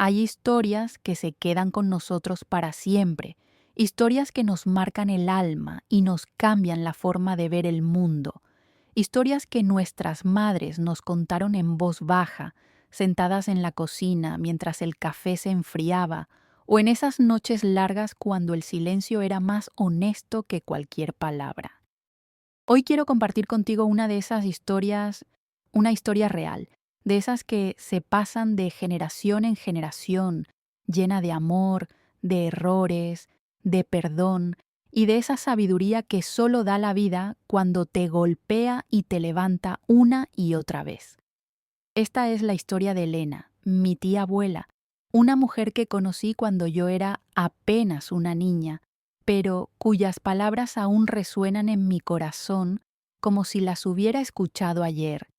Hay historias que se quedan con nosotros para siempre, historias que nos marcan el alma y nos cambian la forma de ver el mundo, historias que nuestras madres nos contaron en voz baja, sentadas en la cocina mientras el café se enfriaba, o en esas noches largas cuando el silencio era más honesto que cualquier palabra. Hoy quiero compartir contigo una de esas historias, una historia real, de esas que se pasan de generación en generación, llena de amor, de errores, de perdón y de esa sabiduría que solo da la vida cuando te golpea y te levanta una y otra vez. Esta es la historia de Elena, mi tía abuela, una mujer que conocí cuando yo era apenas una niña, pero cuyas palabras aún resuenan en mi corazón como si las hubiera escuchado ayer.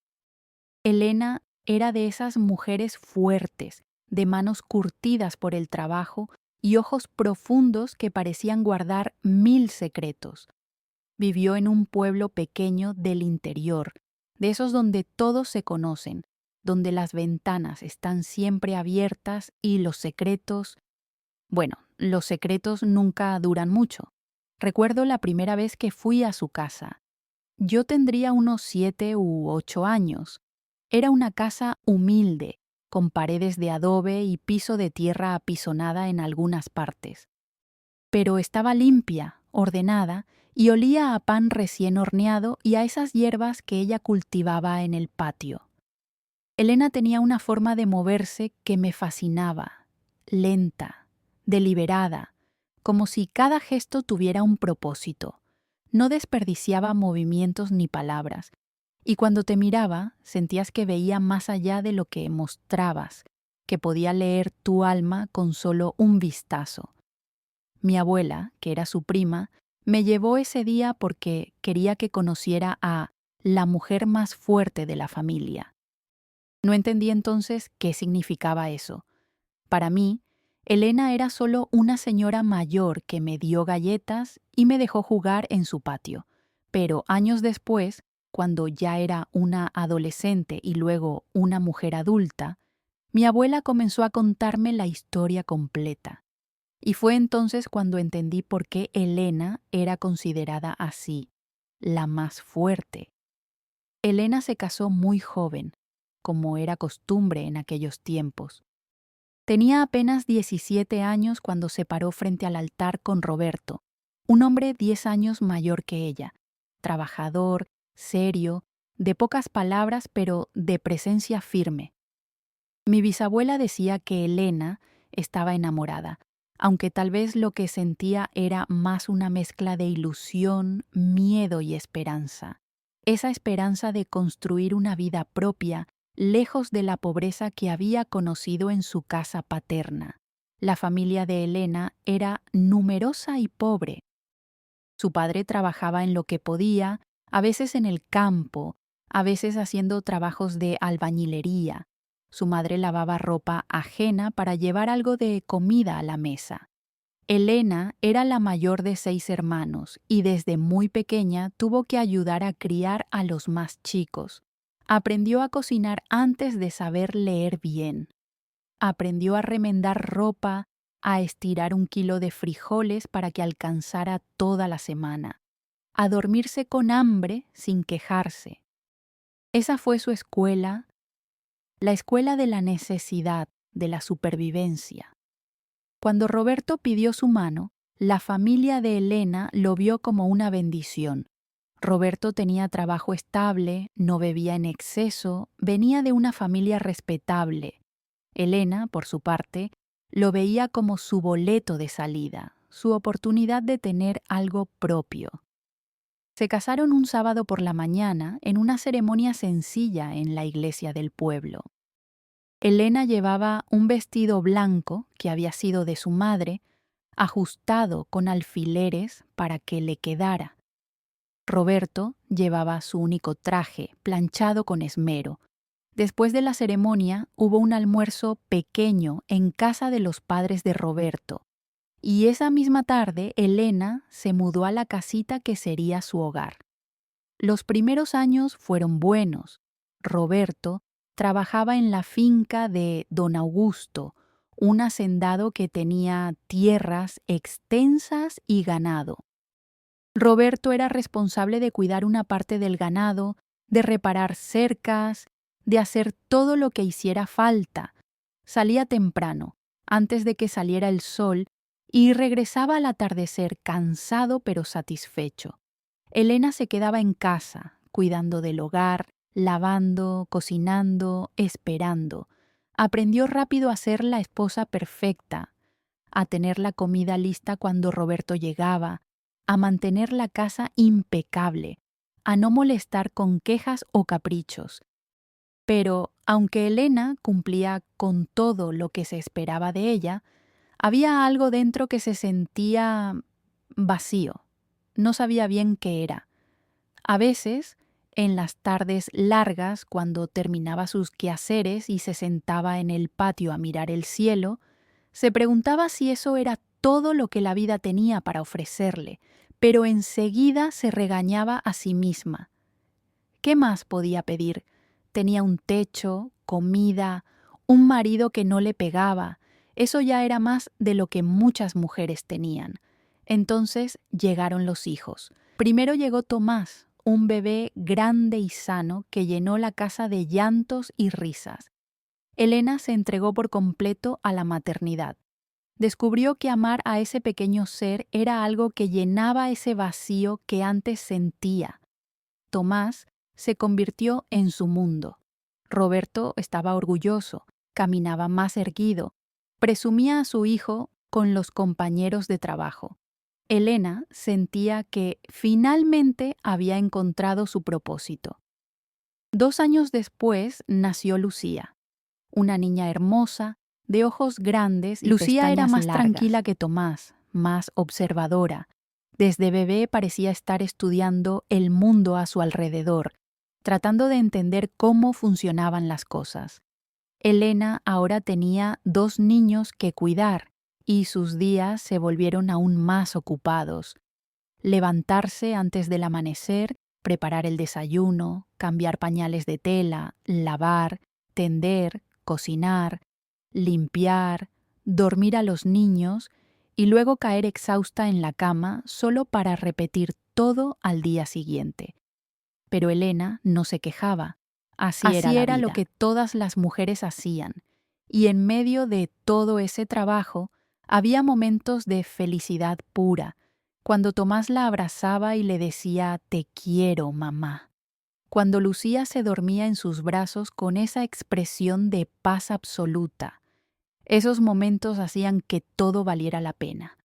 Elena era de esas mujeres fuertes, de manos curtidas por el trabajo y ojos profundos que parecían guardar 1000 secretos. Vivió en un pueblo pequeño del interior, de esos donde todos se conocen, donde las ventanas están siempre abiertas y los secretos nunca duran mucho. Recuerdo la primera vez que fui a su casa. Yo tendría unos 7 u 8 años. Era una casa humilde, con paredes de adobe y piso de tierra apisonada en algunas partes. Pero estaba limpia, ordenada, y olía a pan recién horneado y a esas hierbas que ella cultivaba en el patio. Elena tenía una forma de moverse que me fascinaba, lenta, deliberada, como si cada gesto tuviera un propósito. No desperdiciaba movimientos ni palabras, y cuando te miraba sentías que veía más allá de lo que mostrabas, que podía leer tu alma con solo un vistazo. Mi abuela, que era su prima, me llevó ese día porque quería que conociera a la mujer más fuerte de la familia. No entendí entonces qué significaba eso. Para mí, Elena era solo una señora mayor que me dio galletas y me dejó jugar en su patio. Pero años después, cuando ya era una adolescente y luego una mujer adulta, mi abuela comenzó a contarme la historia completa. Y fue entonces cuando entendí por qué Elena era considerada así, la más fuerte. Elena se casó muy joven, como era costumbre en aquellos tiempos. Tenía apenas 17 años cuando se paró frente al altar con Roberto, un hombre 10 años mayor que ella, trabajador, serio, de pocas palabras pero de presencia firme. Mi bisabuela decía que Elena estaba enamorada, aunque tal vez lo que sentía era más una mezcla de ilusión, miedo y esperanza. Esa esperanza de construir una vida propia, lejos de la pobreza que había conocido en su casa paterna. La familia de Elena era numerosa y pobre. Su padre trabajaba en lo que podía, a veces en el campo, a veces haciendo trabajos de albañilería. Su madre lavaba ropa ajena para llevar algo de comida a la mesa. Elena era la mayor de 6 hermanos y desde muy pequeña tuvo que ayudar a criar a los más chicos. Aprendió a cocinar antes de saber leer bien. Aprendió a remendar ropa, a estirar 1 kilo de frijoles para que alcanzara toda la semana, a dormirse con hambre sin quejarse. Esa fue su escuela, la escuela de la necesidad, de la supervivencia. Cuando Roberto pidió su mano, la familia de Elena lo vio como una bendición. Roberto tenía trabajo estable, no bebía en exceso, venía de una familia respetable. Elena, por su parte, lo veía como su boleto de salida, su oportunidad de tener algo propio. Se casaron un sábado por la mañana en una ceremonia sencilla en la iglesia del pueblo. Elena llevaba un vestido blanco que había sido de su madre, ajustado con alfileres para que le quedara. Roberto llevaba su único traje, planchado con esmero. Después de la ceremonia hubo un almuerzo pequeño en casa de los padres de Roberto, y esa misma tarde Elena se mudó a la casita que sería su hogar. Los primeros años fueron buenos. Roberto trabajaba en la finca de don Augusto, un hacendado que tenía tierras extensas y ganado. Roberto era responsable de cuidar una parte del ganado, de reparar cercas, de hacer todo lo que hiciera falta. Salía temprano, antes de que saliera el sol, y regresaba al atardecer cansado pero satisfecho. Elena se quedaba en casa, cuidando del hogar, lavando, cocinando, esperando. Aprendió rápido a ser la esposa perfecta, a tener la comida lista cuando Roberto llegaba, a mantener la casa impecable, a no molestar con quejas o caprichos. Pero, aunque Elena cumplía con todo lo que se esperaba de ella, había algo dentro que se sentía vacío. No sabía bien qué era. A veces, en las tardes largas, cuando terminaba sus quehaceres y se sentaba en el patio a mirar el cielo, se preguntaba si eso era todo lo que la vida tenía para ofrecerle, pero enseguida se regañaba a sí misma. ¿Qué más podía pedir? Tenía un techo, comida, un marido que no le pegaba. Eso ya era más de lo que muchas mujeres tenían. Entonces llegaron los hijos. Primero llegó Tomás, un bebé grande y sano que llenó la casa de llantos y risas. Elena se entregó por completo a la maternidad. Descubrió que amar a ese pequeño ser era algo que llenaba ese vacío que antes sentía. Tomás se convirtió en su mundo. Roberto estaba orgulloso, caminaba más erguido, presumía a su hijo con los compañeros de trabajo. Elena sentía que finalmente había encontrado su propósito. 2 años después nació Lucía, una niña hermosa, de ojos grandes y Lucía era más tranquila que Tomás, más observadora. Desde bebé parecía estar estudiando el mundo a su alrededor, tratando de entender cómo funcionaban las cosas. Elena ahora tenía 2 niños que cuidar y sus días se volvieron aún más ocupados. Levantarse antes del amanecer, preparar el desayuno, cambiar pañales de tela, lavar, tender, cocinar, limpiar, dormir a los niños y luego caer exhausta en la cama solo para repetir todo al día siguiente. Pero Elena no se quejaba. Así era lo que todas las mujeres hacían. Y en medio de todo ese trabajo había momentos de felicidad pura, cuando Tomás la abrazaba y le decía «Te quiero, mamá». Cuando Lucía se dormía en sus brazos con esa expresión de paz absoluta. Esos momentos hacían que todo valiera la pena.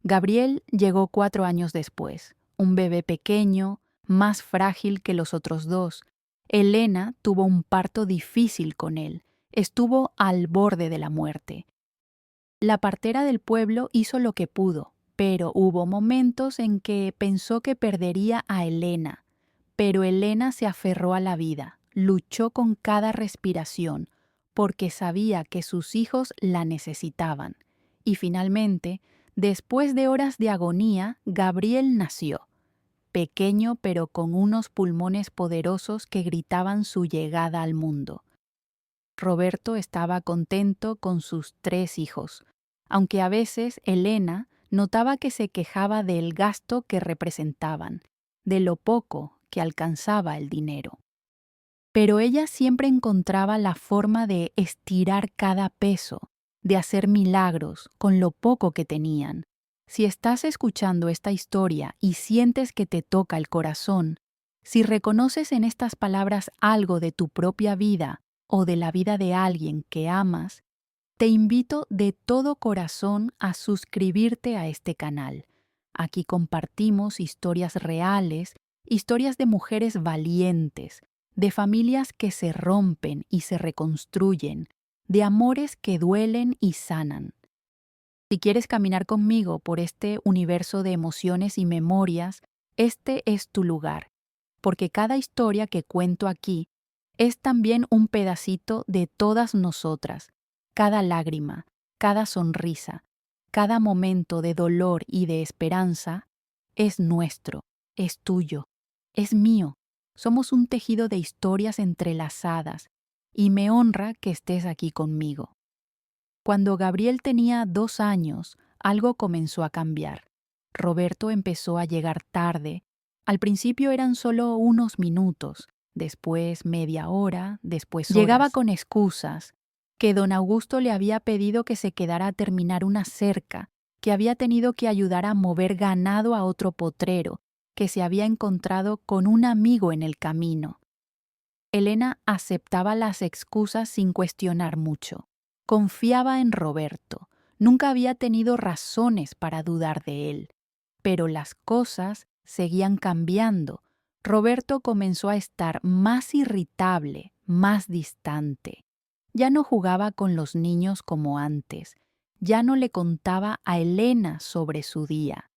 Gabriel llegó 4 años después, un bebé pequeño, más frágil que los otros 2. Elena tuvo un parto difícil con él, estuvo al borde de la muerte. La partera del pueblo hizo lo que pudo, pero hubo momentos en que pensó que perdería a Elena. Pero Elena se aferró a la vida, luchó con cada respiración, porque sabía que sus hijos la necesitaban. Y finalmente, después de horas de agonía, Gabriel nació. Pequeño pero con unos pulmones poderosos que gritaban su llegada al mundo. Roberto estaba contento con sus 3 hijos, aunque a veces Elena notaba que se quejaba del gasto que representaban, de lo poco que alcanzaba el dinero. Pero ella siempre encontraba la forma de estirar cada peso, de hacer milagros con lo poco que tenían. Si estás escuchando esta historia y sientes que te toca el corazón, si reconoces en estas palabras algo de tu propia vida o de la vida de alguien que amas, te invito de todo corazón a suscribirte a este canal. Aquí compartimos historias reales, historias de mujeres valientes, de familias que se rompen y se reconstruyen, de amores que duelen y sanan. Si quieres caminar conmigo por este universo de emociones y memorias, este es tu lugar, porque cada historia que cuento aquí es también un pedacito de todas nosotras, cada lágrima, cada sonrisa, cada momento de dolor y de esperanza es nuestro, es tuyo, es mío. Somos un tejido de historias entrelazadas y me honra que estés aquí conmigo. Cuando Gabriel tenía 2 años, algo comenzó a cambiar. Roberto empezó a llegar tarde. Al principio eran solo unos minutos, después media hora, después horas. Llegaba con excusas, que don Augusto le había pedido que se quedara a terminar una cerca, que había tenido que ayudar a mover ganado a otro potrero, que se había encontrado con un amigo en el camino. Elena aceptaba las excusas sin cuestionar mucho. Confiaba en Roberto. Nunca había tenido razones para dudar de él. Pero las cosas seguían cambiando. Roberto comenzó a estar más irritable, más distante. Ya no jugaba con los niños como antes. Ya no le contaba a Elena sobre su día.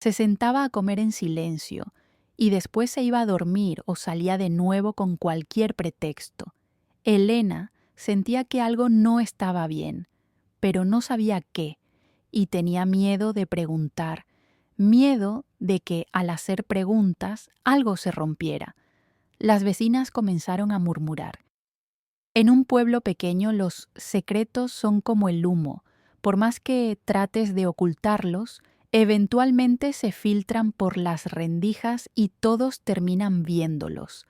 Se sentaba a comer en silencio y después se iba a dormir o salía de nuevo con cualquier pretexto. Elena sentía que algo no estaba bien, pero no sabía qué, y tenía miedo de preguntar, miedo de que al hacer preguntas algo se rompiera. Las vecinas comenzaron a murmurar. En un pueblo pequeño los secretos son como el humo. Por más que trates de ocultarlos, eventualmente se filtran por las rendijas y todos terminan viéndolos.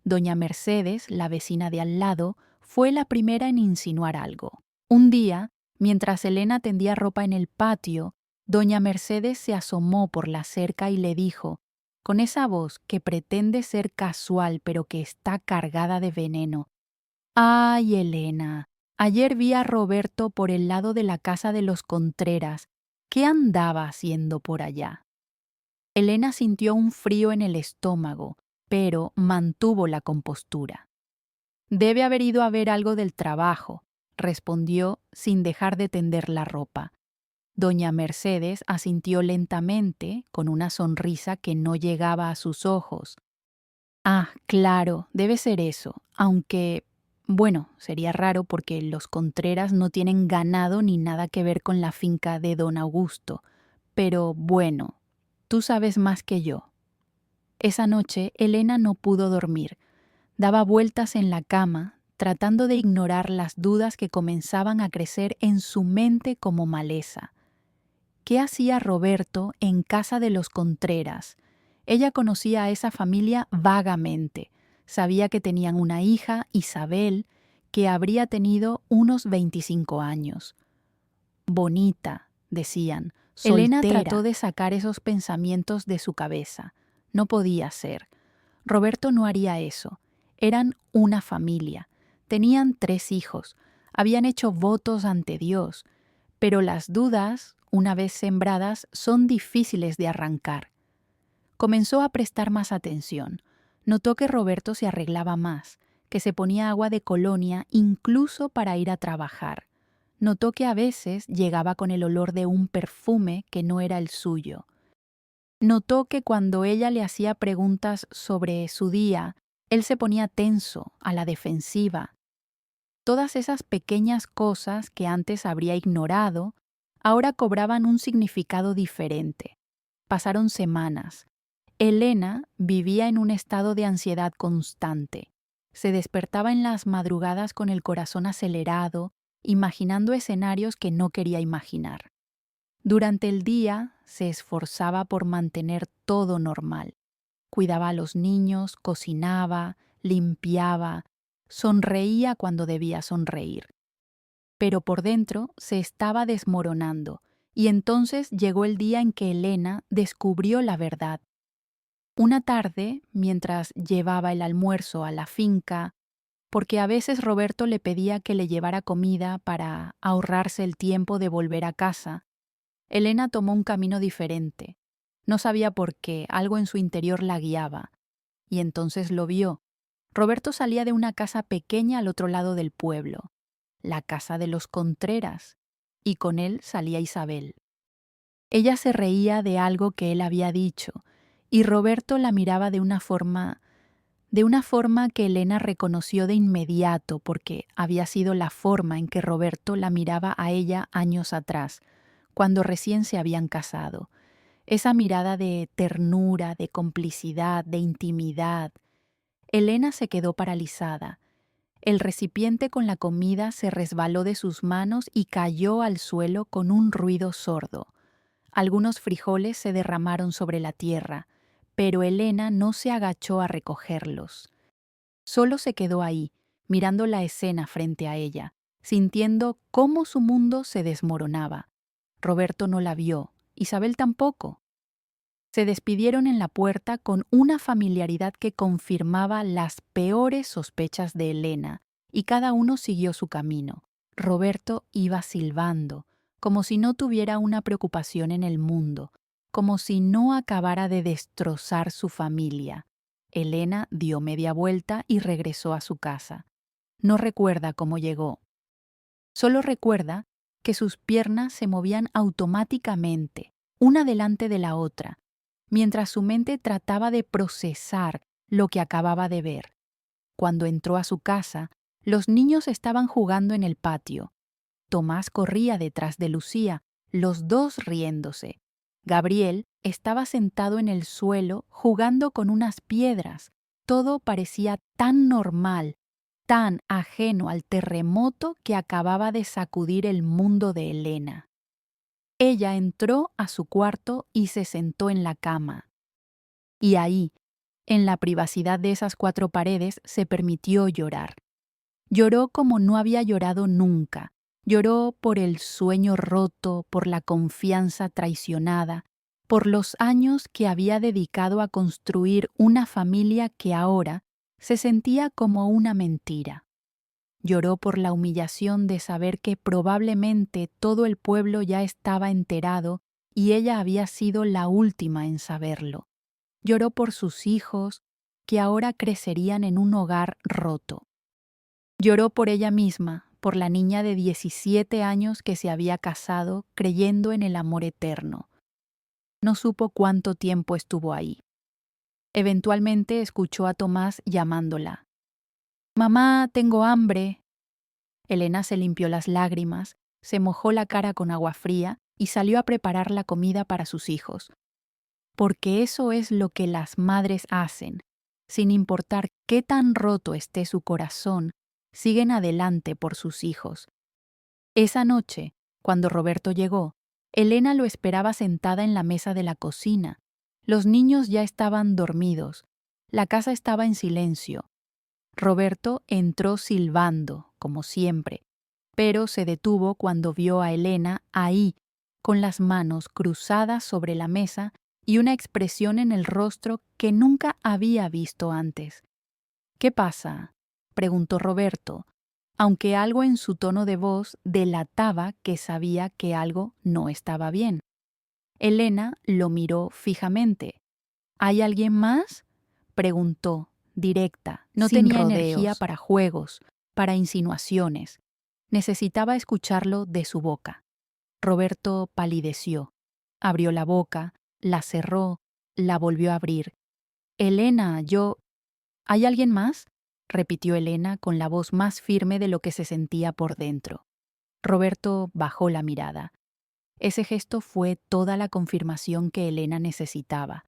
Doña Mercedes, la vecina de al lado, fue la primera en insinuar algo. Un día, mientras Elena tendía ropa en el patio, doña Mercedes se asomó por la cerca y le dijo, con esa voz que pretende ser casual pero que está cargada de veneno: «Ay, Elena, ayer vi a Roberto por el lado de la casa de los Contreras. ¿Qué andaba haciendo por allá?». Elena sintió un frío en el estómago, pero mantuvo la compostura. «Debe haber ido a ver algo del trabajo», respondió sin dejar de tender la ropa. Doña Mercedes asintió lentamente, con una sonrisa que no llegaba a sus ojos. «Ah, claro, debe ser eso, aunque, bueno, sería raro porque los Contreras no tienen ganado ni nada que ver con la finca de don Augusto. Pero bueno, tú sabes más que yo». Esa noche Elena no pudo dormir. Daba vueltas en la cama, tratando de ignorar las dudas que comenzaban a crecer en su mente como maleza. ¿Qué hacía Roberto en casa de los Contreras? Ella conocía a esa familia vagamente. Sabía que tenían una hija, Isabel, que habría tenido unos 25 años. Bonita, decían, soltera. Elena trató de sacar esos pensamientos de su cabeza. No podía ser. Roberto no haría eso. Eran una familia. Tenían 3 hijos. Habían hecho votos ante Dios. Pero las dudas, una vez sembradas, son difíciles de arrancar. Comenzó a prestar más atención. Notó que Roberto se arreglaba más, que se ponía agua de colonia incluso para ir a trabajar. Notó que a veces llegaba con el olor de un perfume que no era el suyo. Notó que cuando ella le hacía preguntas sobre su día, él se ponía tenso, a la defensiva. Todas esas pequeñas cosas que antes habría ignorado, ahora cobraban un significado diferente. Pasaron semanas. Elena vivía en un estado de ansiedad constante. Se despertaba en las madrugadas con el corazón acelerado, imaginando escenarios que no quería imaginar. Durante el día se esforzaba por mantener todo normal. Cuidaba a los niños, cocinaba, limpiaba, sonreía cuando debía sonreír. Pero por dentro se estaba desmoronando, y entonces llegó el día en que Elena descubrió la verdad. Una tarde, mientras llevaba el almuerzo a la finca, porque a veces Roberto le pedía que le llevara comida para ahorrarse el tiempo de volver a casa, Elena tomó un camino diferente. No sabía por qué, algo en su interior la guiaba. Y entonces lo vio. Roberto salía de una casa pequeña al otro lado del pueblo, la casa de los Contreras, y con él salía Isabel. Ella se reía de algo que él había dicho, y Roberto la miraba de una forma que Elena reconoció de inmediato porque había sido la forma en que Roberto la miraba a ella años atrás, cuando recién se habían casado. Esa mirada de ternura, de complicidad, de intimidad. Elena se quedó paralizada. El recipiente con la comida se resbaló de sus manos y cayó al suelo con un ruido sordo. Algunos frijoles se derramaron sobre la tierra, pero Elena no se agachó a recogerlos. Solo se quedó ahí, mirando la escena frente a ella, sintiendo cómo su mundo se desmoronaba. Roberto no la vio, Isabel tampoco. Se despidieron en la puerta con una familiaridad que confirmaba las peores sospechas de Elena, y cada uno siguió su camino. Roberto iba silbando, como si no tuviera una preocupación en el mundo, como si no acabara de destrozar su familia. Elena dio media vuelta y regresó a su casa. No recuerda cómo llegó. Solo recuerda que sus piernas se movían automáticamente, una delante de la otra, mientras su mente trataba de procesar lo que acababa de ver. Cuando entró a su casa, los niños estaban jugando en el patio. Tomás corría detrás de Lucía, los dos riéndose. Gabriel estaba sentado en el suelo jugando con unas piedras. Todo parecía tan normal, tan ajeno al terremoto que acababa de sacudir el mundo de Elena. Ella entró a su cuarto y se sentó en la cama. Y ahí, en la privacidad de esas cuatro paredes, se permitió llorar. Lloró como no había llorado nunca. Lloró por el sueño roto, por la confianza traicionada, por los años que había dedicado a construir una familia que ahora se sentía como una mentira. Lloró por la humillación de saber que probablemente todo el pueblo ya estaba enterado y ella había sido la última en saberlo. Lloró por sus hijos, que ahora crecerían en un hogar roto. Lloró por ella misma, por la niña de 17 años que se había casado creyendo en el amor eterno. No supo cuánto tiempo estuvo ahí. Eventualmente escuchó a Tomás llamándola. «Mamá, tengo hambre». Elena se limpió las lágrimas, se mojó la cara con agua fría y salió a preparar la comida para sus hijos. Porque eso es lo que las madres hacen. Sin importar qué tan roto esté su corazón, siguen adelante por sus hijos. Esa noche, cuando Roberto llegó, Elena lo esperaba sentada en la mesa de la cocina. Los niños ya estaban dormidos. La casa estaba en silencio. Roberto entró silbando, como siempre, pero se detuvo cuando vio a Elena ahí, con las manos cruzadas sobre la mesa y una expresión en el rostro que nunca había visto antes. «¿Qué pasa?», preguntó Roberto, aunque algo en su tono de voz delataba que sabía que algo no estaba bien. Elena lo miró fijamente. «¿Hay alguien más?», preguntó, directa, no sin tenía rodeos. energía para juegos, para insinuaciones. Necesitaba escucharlo de su boca. Roberto palideció. Abrió la boca, la cerró, la volvió a abrir. «Elena, ¿Hay alguien más?», repitió Elena con la voz más firme de lo que se sentía por dentro. Roberto bajó la mirada. Ese gesto fue toda la confirmación que Elena necesitaba.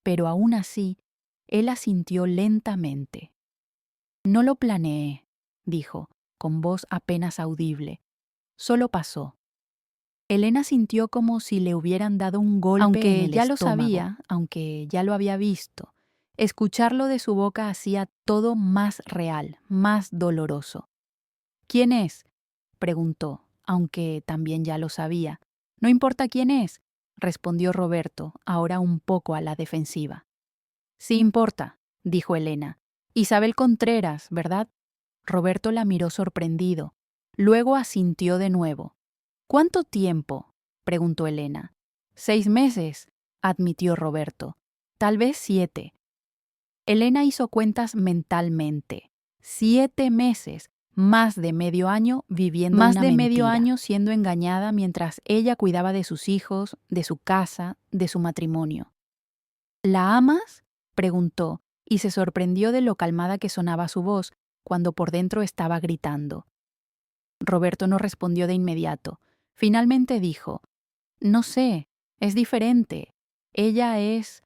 Pero aún así, él asintió lentamente. «No lo planeé», dijo, con voz apenas audible. «Solo pasó». Elena sintió como si le hubieran dado un golpe Aunque en el ya lo estómago. sabía, Aunque ya lo había visto. Escucharlo de su boca hacía todo más real, más doloroso. «¿Quién es?», preguntó, aunque también ya lo sabía. «No importa quién es», respondió Roberto, ahora un poco a la defensiva. «Sí importa», dijo Elena. «Isabel Contreras, ¿verdad?». Roberto la miró sorprendido. Luego asintió de nuevo. «¿Cuánto tiempo?», preguntó Elena. «6 meses», admitió Roberto. «Tal vez 7». Elena hizo cuentas mentalmente. 7 meses, más de medio año viviendo Más una de mentira. medio año siendo engañada mientras ella cuidaba de sus hijos, de su casa, de su matrimonio. «¿La amas?», preguntó, y se sorprendió de lo calmada que sonaba su voz cuando por dentro estaba gritando. Roberto no respondió de inmediato. Finalmente dijo: «No sé, es diferente. Ella es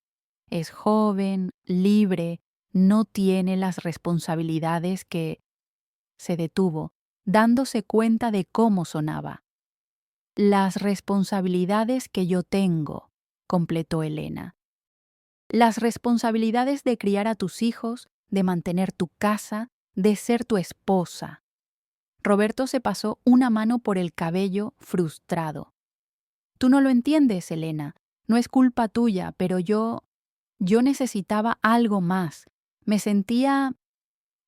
joven, libre, no tiene las responsabilidades que...». Se detuvo, dándose cuenta de cómo sonaba. Las responsabilidades que yo tengo, completó Elena. Las responsabilidades de criar a tus hijos, de mantener tu casa, de ser tu esposa. Roberto se pasó una mano por el cabello, frustrado. Tú no lo entiendes, Elena. No es culpa tuya, pero yo necesitaba algo más. Me sentía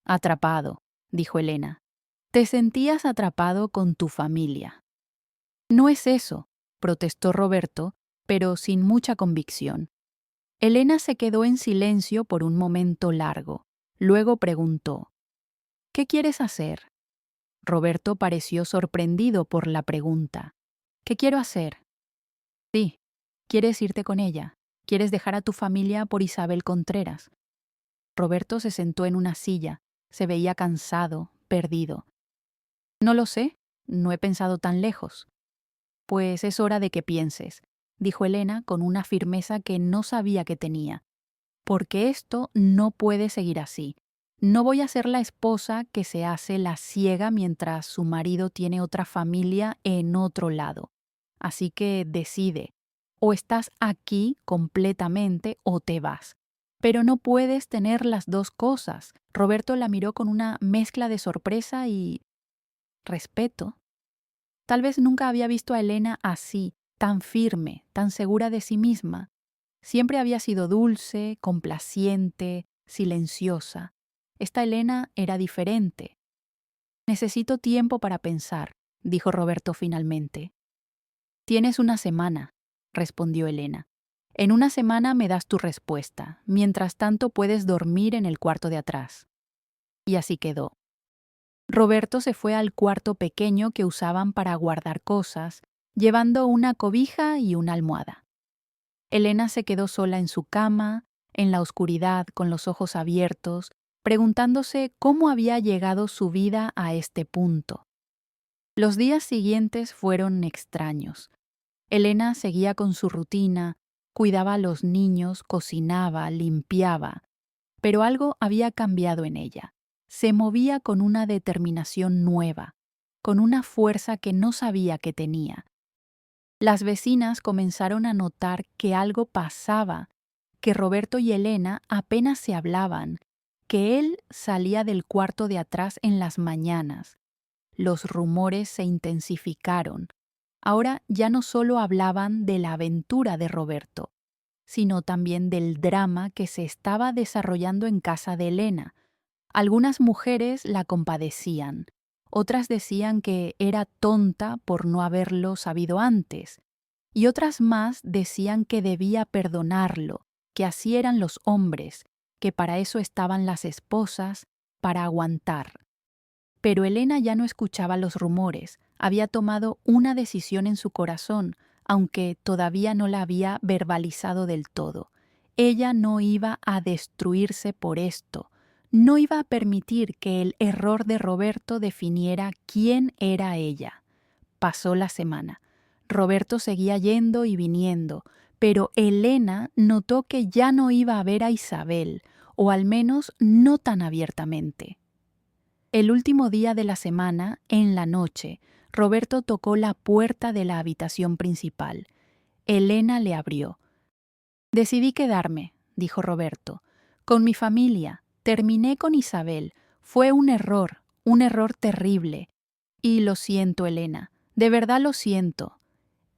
atrapado, dijo Elena. Te sentías atrapado con tu familia. No es eso, protestó Roberto, pero sin mucha convicción. Elena se quedó en silencio por un momento largo. Luego preguntó, ¿qué quieres hacer? Roberto pareció sorprendido por la pregunta. ¿Qué quiero hacer? Sí, ¿quieres irte con ella? ¿Quieres dejar a tu familia por Isabel Contreras? Roberto se sentó en una silla. Se veía cansado, perdido. No lo sé, no he pensado tan lejos. Pues es hora de que pienses, dijo Elena con una firmeza que no sabía que tenía. Porque esto no puede seguir así. No voy a ser la esposa que se hace la ciega mientras su marido tiene otra familia en otro lado. Así que decide, o estás aquí completamente o te vas. Pero no puedes tener las dos cosas. Roberto la miró con una mezcla de sorpresa y respeto. Tal vez nunca había visto a Elena así, tan firme, tan segura de sí misma. Siempre había sido dulce, complaciente, silenciosa. Esta Elena era diferente. Necesito tiempo para pensar, dijo Roberto finalmente. Tienes una semana, respondió Elena. En una semana me das tu respuesta. Mientras tanto puedes dormir en el cuarto de atrás. Y así quedó. Roberto se fue al cuarto pequeño que usaban para guardar cosas, llevando una cobija y una almohada. Elena se quedó sola en su cama, en la oscuridad, con los ojos abiertos, preguntándose cómo había llegado su vida a este punto. Los días siguientes fueron extraños. Elena seguía con su rutina, cuidaba a los niños, cocinaba, limpiaba, pero algo había cambiado en ella. Se movía con una determinación nueva, con una fuerza que no sabía que tenía. Las vecinas comenzaron a notar que algo pasaba, que Roberto y Elena apenas se hablaban, que él salía del cuarto de atrás en las mañanas. Los rumores se intensificaron. Ahora ya no solo hablaban de la aventura de Roberto, sino también del drama que se estaba desarrollando en casa de Elena. Algunas mujeres la compadecían, otras decían que era tonta por no haberlo sabido antes, y otras más decían que debía perdonarlo, que así eran los hombres, que para eso estaban las esposas, para aguantar. Pero Elena ya no escuchaba los rumores, había tomado una decisión en su corazón, aunque todavía no la había verbalizado del todo. Ella no iba a destruirse por esto, no iba a permitir que el error de Roberto definiera quién era ella. Pasó la semana. Roberto seguía yendo y viniendo, pero Elena notó que ya no iba a ver a Isabel, o al menos no tan abiertamente. El último día de la semana, en la noche, Roberto tocó la puerta de la habitación principal. Elena le abrió. Decidí quedarme, dijo Roberto, con mi familia. Terminé con Isabel. Fue un error terrible. Y lo siento, Elena, de verdad lo siento.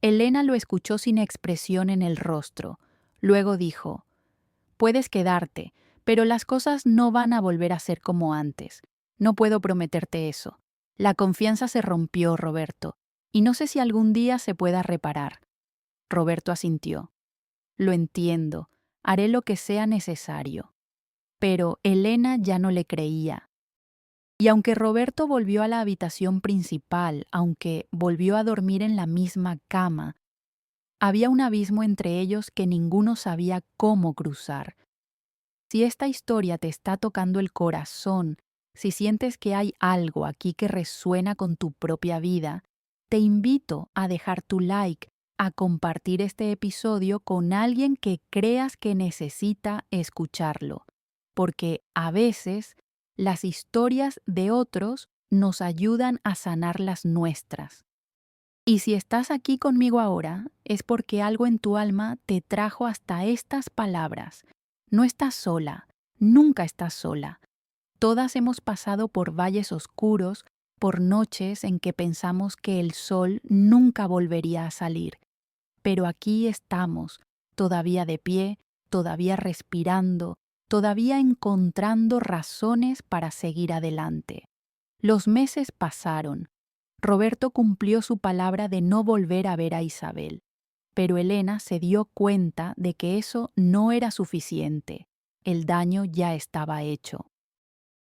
Elena lo escuchó sin expresión en el rostro. Luego dijo, puedes quedarte, pero las cosas no van a volver a ser como antes. No puedo prometerte eso. La confianza se rompió, Roberto, y no sé si algún día se pueda reparar. Roberto asintió. Lo entiendo, haré lo que sea necesario. Pero Elena ya no le creía. Y aunque Roberto volvió a la habitación principal, aunque volvió a dormir en la misma cama, había un abismo entre ellos que ninguno sabía cómo cruzar. Si esta historia te está tocando el corazón, si sientes que hay algo aquí que resuena con tu propia vida, te invito a dejar tu like, a compartir este episodio con alguien que creas que necesita escucharlo, porque a veces las historias de otros nos ayudan a sanar las nuestras. Y si estás aquí conmigo ahora, es porque algo en tu alma te trajo hasta estas palabras. No estás sola, nunca estás sola. Todas hemos pasado por valles oscuros, por noches en que pensamos que el sol nunca volvería a salir. Pero aquí estamos, todavía de pie, todavía respirando, todavía encontrando razones para seguir adelante. Los meses pasaron. Roberto cumplió su palabra de no volver a ver a Isabel, pero Elena se dio cuenta de que eso no era suficiente. El daño ya estaba hecho.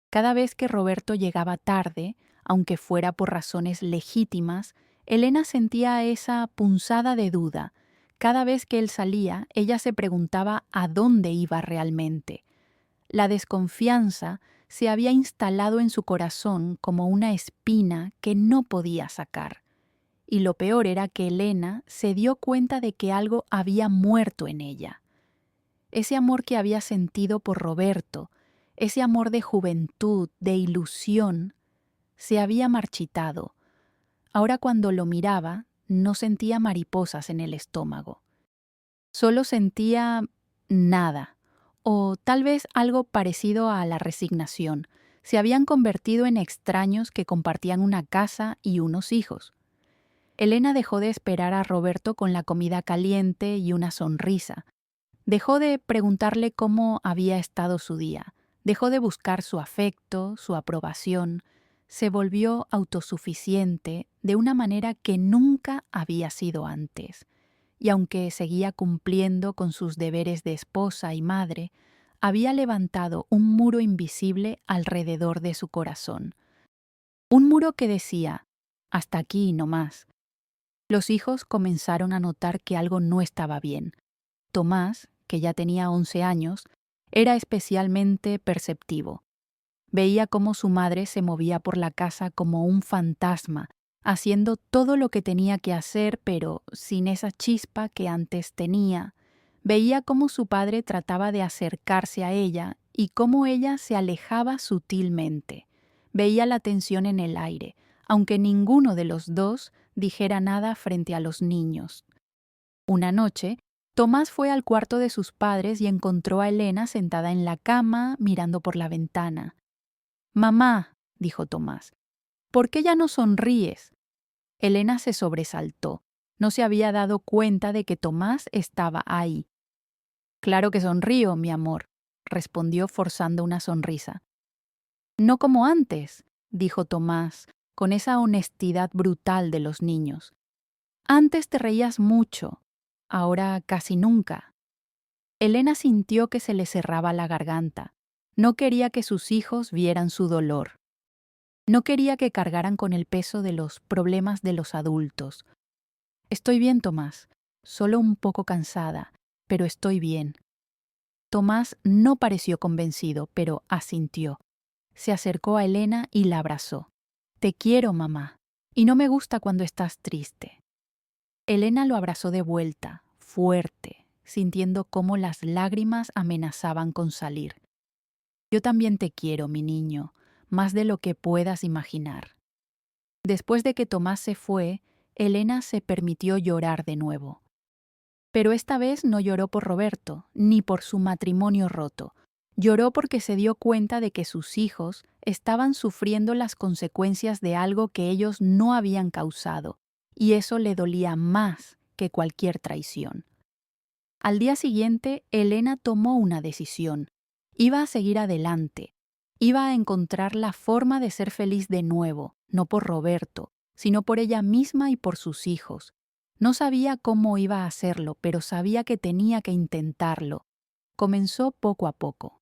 Cada vez que Roberto llegaba tarde, aunque fuera por razones legítimas, Elena sentía esa punzada de duda. Cada vez que él salía, ella se preguntaba a dónde iba realmente. La desconfianza se había instalado en su corazón como una espina que no podía sacar. Y lo peor era que Elena se dio cuenta de que algo había muerto en ella. Ese amor que había sentido por Roberto, ese amor de juventud, de ilusión, se había marchitado. Ahora cuando lo miraba, no sentía mariposas en el estómago. Solo sentía nada, o tal vez algo parecido a la resignación. Se habían convertido en extraños que compartían una casa y unos hijos. Elena dejó de esperar a Roberto con la comida caliente y una sonrisa. Dejó de preguntarle cómo había estado su día. Dejó de buscar su afecto, su aprobación. Se volvió autosuficiente de una manera que nunca había sido antes. Y aunque seguía cumpliendo con sus deberes de esposa y madre, había levantado un muro invisible alrededor de su corazón. Un muro que decía, hasta aquí no más. Los hijos comenzaron a notar que algo no estaba bien. Tomás, que ya tenía 11 años, era especialmente perceptivo. Veía cómo su madre se movía por la casa como un fantasma, haciendo todo lo que tenía que hacer, pero sin esa chispa que antes tenía. Veía cómo su padre trataba de acercarse a ella y cómo ella se alejaba sutilmente. Veía la tensión en el aire, aunque ninguno de los dos dijera nada frente a los niños. Una noche, Tomás fue al cuarto de sus padres y encontró a Elena sentada en la cama, mirando por la ventana. «Mamá», dijo Tomás, «¿por qué ya no sonríes?» Elena se sobresaltó. No se había dado cuenta de que Tomás estaba ahí. «Claro que sonrío, mi amor», respondió forzando una sonrisa. «No como antes», dijo Tomás, con esa honestidad brutal de los niños. «Antes te reías mucho, ahora casi nunca». Elena sintió que se le cerraba la garganta. No quería que sus hijos vieran su dolor. No quería que cargaran con el peso de los problemas de los adultos. «Estoy bien, Tomás. Solo un poco cansada, pero estoy bien». Tomás no pareció convencido, pero asintió. Se acercó a Elena y la abrazó. «Te quiero, mamá, y no me gusta cuando estás triste». Elena lo abrazó de vuelta, fuerte, sintiendo cómo las lágrimas amenazaban con salir. «Yo también te quiero, mi niño, más de lo que puedas imaginar». Después de que Tomás se fue, Elena se permitió llorar de nuevo. Pero esta vez no lloró por Roberto, ni por su matrimonio roto. Lloró porque se dio cuenta de que sus hijos estaban sufriendo las consecuencias de algo que ellos no habían causado, y eso le dolía más que cualquier traición. Al día siguiente, Elena tomó una decisión. Iba a seguir adelante. Iba a encontrar la forma de ser feliz de nuevo, no por Roberto, sino por ella misma y por sus hijos. No sabía cómo iba a hacerlo, pero sabía que tenía que intentarlo. Comenzó poco a poco.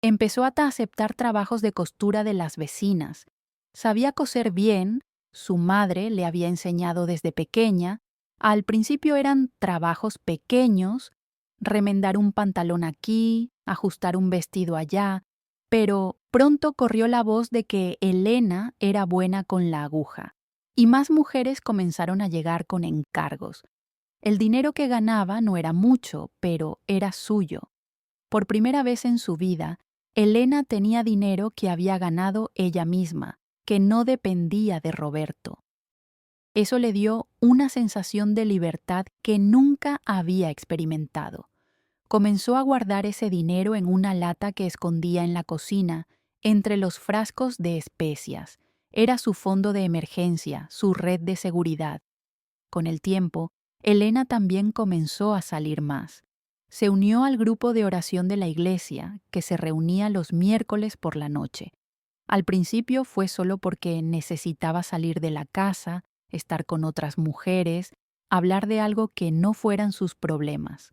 Empezó a aceptar trabajos de costura de las vecinas. Sabía coser bien, su madre le había enseñado desde pequeña. Al principio eran trabajos pequeños, remendar un pantalón aquí, ajustar un vestido allá, pero pronto corrió la voz de que Elena era buena con la aguja, y más mujeres comenzaron a llegar con encargos. El dinero que ganaba no era mucho, pero era suyo. Por primera vez en su vida, Elena tenía dinero que había ganado ella misma, que no dependía de Roberto. Eso le dio una sensación de libertad que nunca había experimentado. Comenzó a guardar ese dinero en una lata que escondía en la cocina, entre los frascos de especias. Era su fondo de emergencia, su red de seguridad. Con el tiempo, Elena también comenzó a salir más. Se unió al grupo de oración de la iglesia, que se reunía los miércoles por la noche. Al principio fue solo porque necesitaba salir de la casa, estar con otras mujeres, hablar de algo que no fueran sus problemas.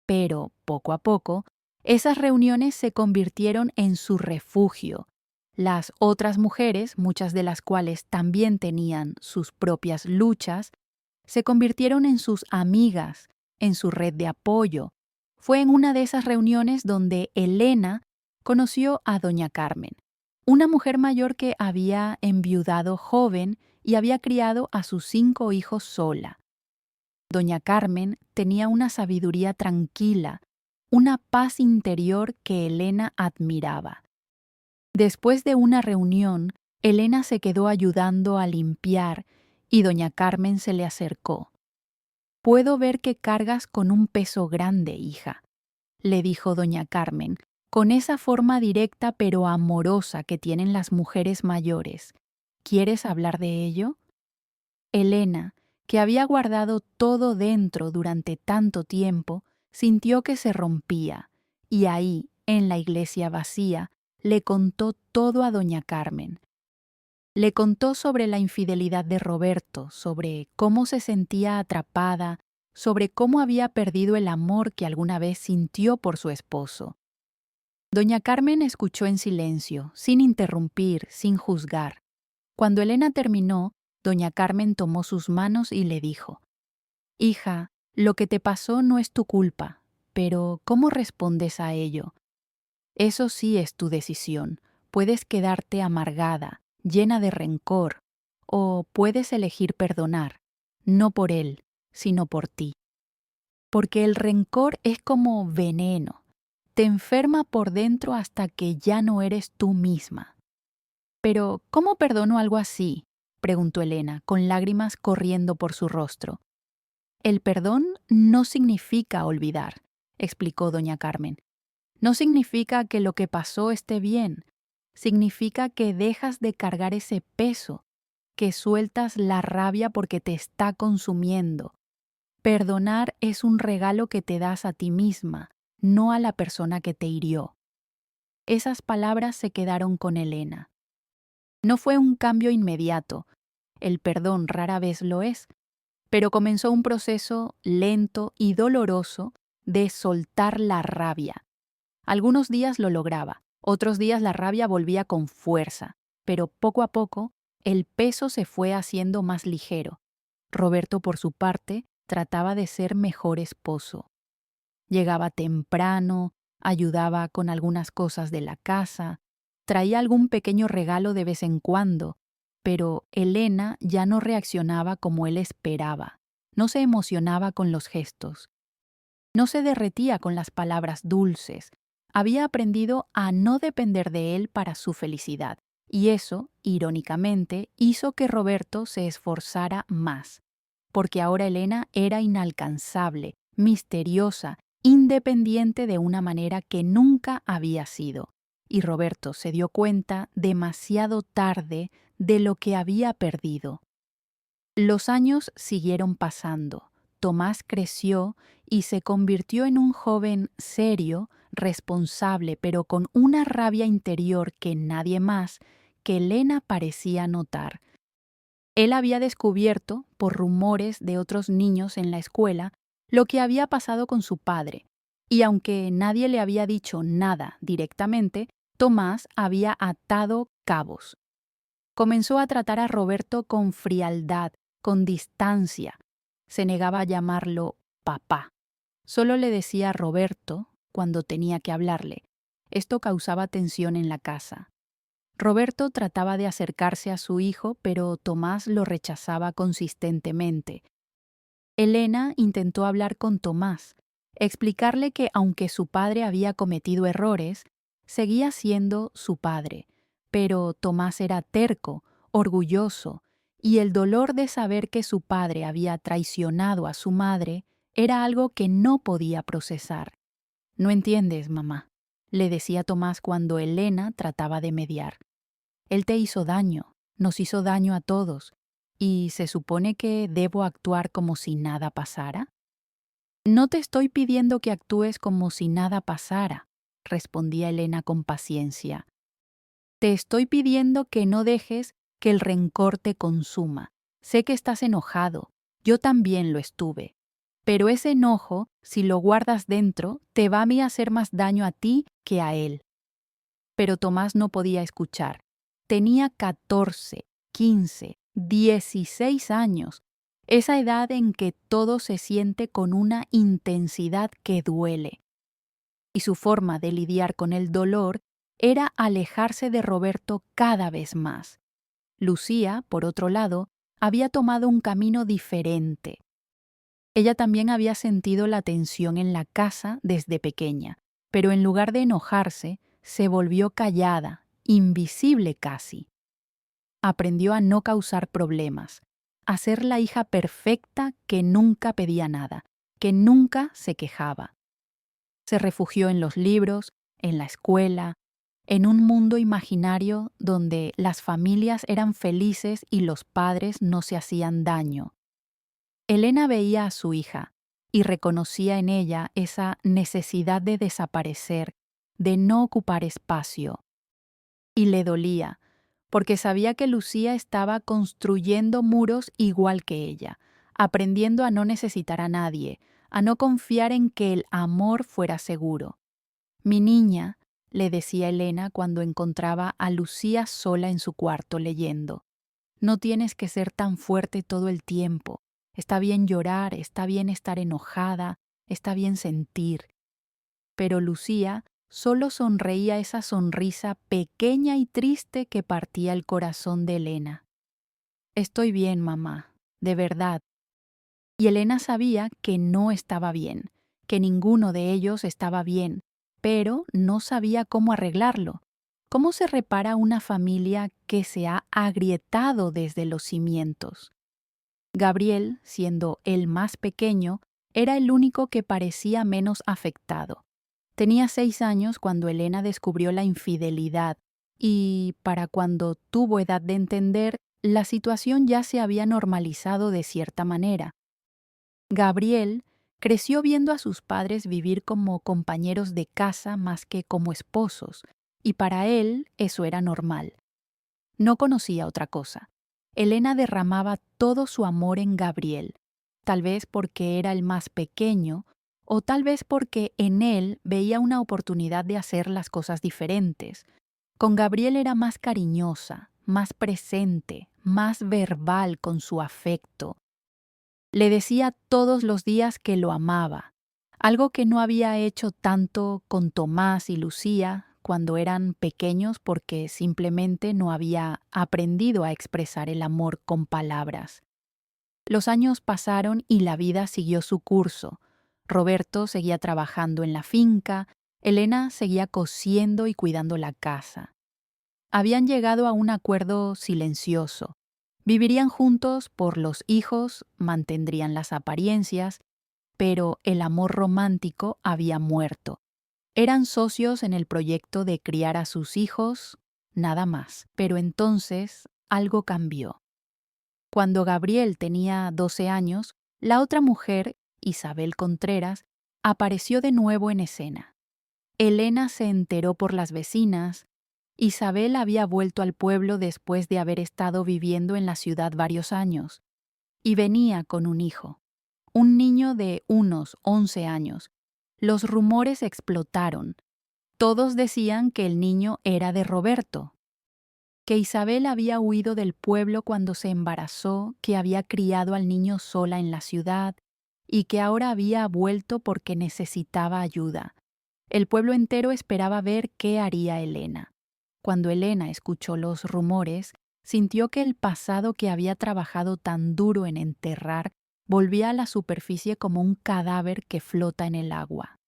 Pero, poco a poco, esas reuniones se convirtieron en su refugio. Las otras mujeres, muchas de las cuales también tenían sus propias luchas, se convirtieron en sus amigas, en su red de apoyo. Fue en una de esas reuniones donde Elena conoció a doña Carmen, una mujer mayor que había enviudado joven y había criado a sus 5 hijos sola. Doña Carmen tenía una sabiduría tranquila, una paz interior que Elena admiraba. Después de una reunión, Elena se quedó ayudando a limpiar y doña Carmen se le acercó. «Puedo ver que cargas con un peso grande, hija», le dijo doña Carmen, con esa forma directa pero amorosa que tienen las mujeres mayores. «¿Quieres hablar de ello?» Elena, que había guardado todo dentro durante tanto tiempo, sintió que se rompía, y ahí, en la iglesia vacía, le contó todo a doña Carmen. Le contó sobre la infidelidad de Roberto, sobre cómo se sentía atrapada, sobre cómo había perdido el amor que alguna vez sintió por su esposo. Doña Carmen escuchó en silencio, sin interrumpir, sin juzgar. Cuando Elena terminó, doña Carmen tomó sus manos y le dijo: «Hija, lo que te pasó no es tu culpa, pero ¿cómo respondes a ello? Eso sí es tu decisión. Puedes quedarte amargada, llena de rencor, o puedes elegir perdonar, no por él, sino por ti. Porque el rencor es como veneno, te enferma por dentro hasta que ya no eres tú misma». «Pero, ¿cómo perdono algo así?», preguntó Elena, con lágrimas corriendo por su rostro. «El perdón no significa olvidar», explicó doña Carmen. «No significa que lo que pasó esté bien. Significa que dejas de cargar ese peso, que sueltas la rabia porque te está consumiendo. Perdonar es un regalo que te das a ti misma, no a la persona que te hirió». Esas palabras se quedaron con Elena. No fue un cambio inmediato. El perdón rara vez lo es, pero comenzó un proceso lento y doloroso de soltar la rabia. Algunos días lo lograba, otros días la rabia volvía con fuerza, pero poco a poco el peso se fue haciendo más ligero. Roberto, por su parte, trataba de ser mejor esposo. Llegaba temprano, ayudaba con algunas cosas de la casa, traía algún pequeño regalo de vez en cuando, pero Elena ya no reaccionaba como él esperaba. No se emocionaba con los gestos. No se derretía con las palabras dulces. Había aprendido a no depender de él para su felicidad, y eso, irónicamente, hizo que Roberto se esforzara más, porque ahora Elena era inalcanzable, misteriosa, independiente de una manera que nunca había sido. Y Roberto se dio cuenta demasiado tarde de lo que había perdido. Los años siguieron pasando. Tomás creció y se convirtió en un joven serio, responsable, pero con una rabia interior que nadie más que Elena parecía notar. Él había descubierto, por rumores de otros niños en la escuela, lo que había pasado con su padre, y aunque nadie le había dicho nada directamente, Tomás había atado cabos. Comenzó a tratar a Roberto con frialdad, con distancia. Se negaba a llamarlo papá. Solo le decía Roberto cuando tenía que hablarle. Esto causaba tensión en la casa. Roberto trataba de acercarse a su hijo, pero Tomás lo rechazaba consistentemente. Elena intentó hablar con Tomás, explicarle que aunque su padre había cometido errores, seguía siendo su padre. Pero Tomás era terco, orgulloso, y el dolor de saber que su padre había traicionado a su madre era algo que no podía procesar. «No entiendes, mamá», le decía Tomás cuando Elena trataba de mediar. «Él te hizo daño, nos hizo daño a todos, ¿y se supone que debo actuar como si nada pasara?» «No te estoy pidiendo que actúes como si nada pasara», respondía Elena con paciencia. «Te estoy pidiendo que no dejes que el rencor te consuma. Sé que estás enojado, yo también lo estuve. Pero ese enojo, si lo guardas dentro, te va a mí hacer más daño a ti que a él». Pero Tomás no podía escuchar. Tenía 14, 15, 16 años, esa edad en que todo se siente con una intensidad que duele. Y su forma de lidiar con el dolor era alejarse de Roberto cada vez más. Lucía, por otro lado, había tomado un camino diferente. Ella también había sentido la tensión en la casa desde pequeña, pero en lugar de enojarse, se volvió callada, invisible casi. Aprendió a no causar problemas, a ser la hija perfecta que nunca pedía nada, que nunca se quejaba. Se refugió en los libros, en la escuela, en un mundo imaginario donde las familias eran felices y los padres no se hacían daño. Elena veía a su hija y reconocía en ella esa necesidad de desaparecer, de no ocupar espacio. Y le dolía, porque sabía que Lucía estaba construyendo muros igual que ella, aprendiendo a no necesitar a nadie, a no confiar en que el amor fuera seguro. «Mi niña», le decía Elena cuando encontraba a Lucía sola en su cuarto leyendo, «no tienes que ser tan fuerte todo el tiempo. Está bien llorar, está bien estar enojada, está bien sentir». Pero Lucía solo sonreía esa sonrisa pequeña y triste que partía el corazón de Elena. «Estoy bien, mamá, de verdad». Y Elena sabía que no estaba bien, que ninguno de ellos estaba bien, pero no sabía cómo arreglarlo. ¿Cómo se repara una familia que se ha agrietado desde los cimientos? Gabriel, siendo el más pequeño, era el único que parecía menos afectado. Tenía 6 años cuando Elena descubrió la infidelidad y, para cuando tuvo edad de entender, la situación ya se había normalizado de cierta manera. Gabriel creció viendo a sus padres vivir como compañeros de casa más que como esposos, y para él eso era normal. No conocía otra cosa. Elena derramaba todo su amor en Gabriel, tal vez porque era el más pequeño, o tal vez porque en él veía una oportunidad de hacer las cosas diferentes. Con Gabriel era más cariñosa, más presente, más verbal con su afecto. Le decía todos los días que lo amaba, algo que no había hecho tanto con Tomás y Lucía cuando eran pequeños porque simplemente no había aprendido a expresar el amor con palabras. Los años pasaron y la vida siguió su curso. Roberto seguía trabajando en la finca, Elena seguía cosiendo y cuidando la casa. Habían llegado a un acuerdo silencioso. Vivirían juntos por los hijos, mantendrían las apariencias, pero el amor romántico había muerto. Eran socios en el proyecto de criar a sus hijos, nada más. Pero entonces algo cambió. Cuando Gabriel tenía 12 años, la otra mujer, Isabel Contreras, apareció de nuevo en escena. Elena se enteró por las vecinas. Isabel había vuelto al pueblo después de haber estado viviendo en la ciudad varios años, y venía con un hijo, un niño de unos 11 años. Los rumores explotaron. Todos decían que el niño era de Roberto, que Isabel había huido del pueblo cuando se embarazó, que había criado al niño sola en la ciudad y que ahora había vuelto porque necesitaba ayuda. El pueblo entero esperaba ver qué haría Elena. Cuando Elena escuchó los rumores, sintió que el pasado que había trabajado tan duro en enterrar volvía a la superficie como un cadáver que flota en el agua.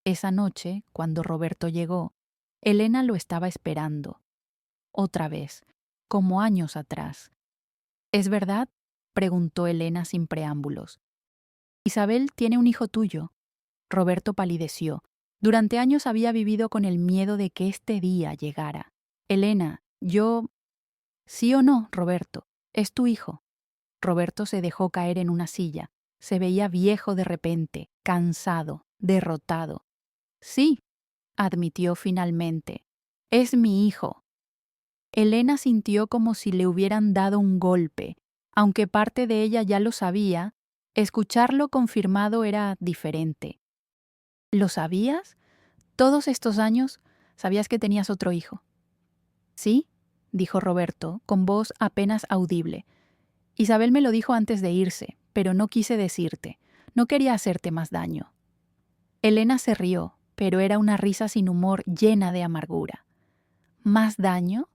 Esa noche, cuando Roberto llegó, Elena lo estaba esperando. otra vez, como años atrás. ¿Es verdad?, preguntó Elena sin preámbulos. Isabel tiene un hijo tuyo. Roberto palideció. Durante años había vivido con el miedo de que este día llegara. Elena, yo... ¿Sí o no, Roberto? Es tu hijo. Roberto se dejó caer en una silla. Se veía viejo de repente, cansado, derrotado. Sí, admitió finalmente. Es mi hijo. Elena sintió como si le hubieran dado un golpe. Aunque parte de ella ya lo sabía, escucharlo confirmado era diferente. ¿Lo sabías? ¿Todos estos años sabías que tenías otro hijo? Sí, dijo Roberto, con voz apenas audible. Isabel me lo dijo antes de irse, pero no quise decirte. No quería hacerte más daño. Elena se rió, pero era una risa sin humor, llena de amargura. ¿Más daño?